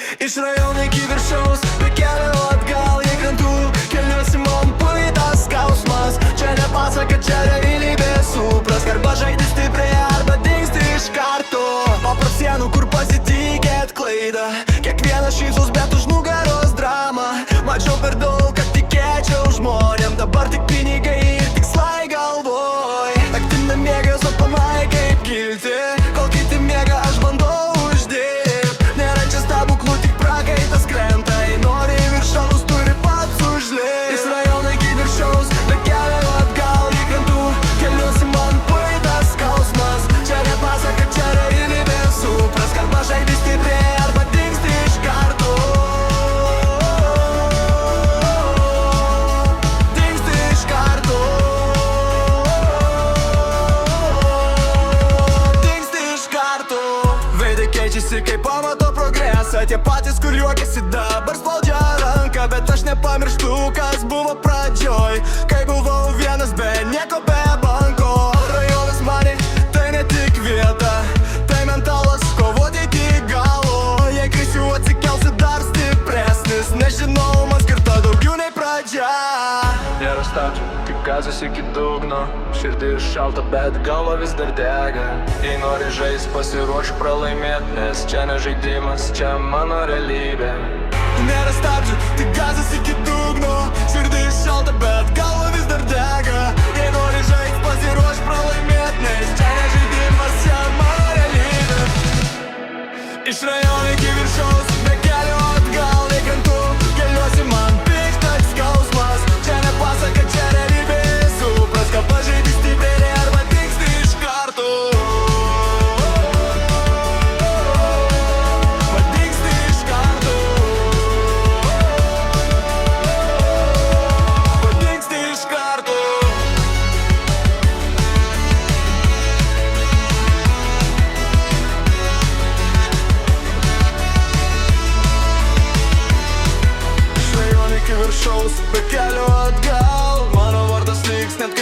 Iš rajono iki viršaus, be kelio atgal į krantų, keliuosi man pajūtas skausmas. Čia nepasaka, čia realybė, suprask, arba žaidi stipriai, arba dingsti iš karto. Paprot sienų, kur pasitikėt klaidą, kiekvienas šypsos, bet už nugaros drama. Mačiau per daug, kad tikėčiau žmonėm, dabar tik pinigai ir tikslai galvoj. Naktim nemiega, sapnai kaip kilti, kol kiti miega, aš bandau uždirbt. Nėra čia stebuklų, tik prakaitas krenta, jei nori į viršaus, turi pats užlipt. Iš rajono iki viršaus, be kelio atgal į krantų, keliuosi man pajūtas skausmas. Čia nepasaka, čia realybė, suprask, arba žaidi stipriai, arba dingsti iš karto. Dingsti iš karto. Dingsti iš karto. Veidai keičiasi, kai pamato progresą, tie patys, kur juokiasi dabar spaudžia ranką. Bet aš nepamirštu, kas buvo pradžioj, kai buvau vienas be nieko, be banko. Rajonas mani, tai ne tik vieta, tai mentalas kovoti iki galo. Jei krisiu, atsikelsi dar stipresnis, nežinau, man skirta daugiau nei pradžia. Nėra stabdžių, tik gazas iki dugno, širdis šalta, bet galva vis dar dega. Jei nori žaist, pasiruošk pralaimėt, nes čia ne žaidimas, čia mano realybė. Nėra stabdžių, tik gazas iki dugno, širdis šalta, bet galva vis dar dega. Jei nori žaist, pasiruošk pralaimėt, nes čia ne žaidimas, čia mano realybė. Iš rajono iki viršaus, be kelio atgal į krantų, keliuosi man piktas skausmas. Čia nepasaka, čia realybė, suprask, kad pažaidi stipriai, arba dingsti iš karto. Padingsti iš karto. Padingsti iš karto. Iš rajono iki viršaus, be kelio atgal, mano vardas liks net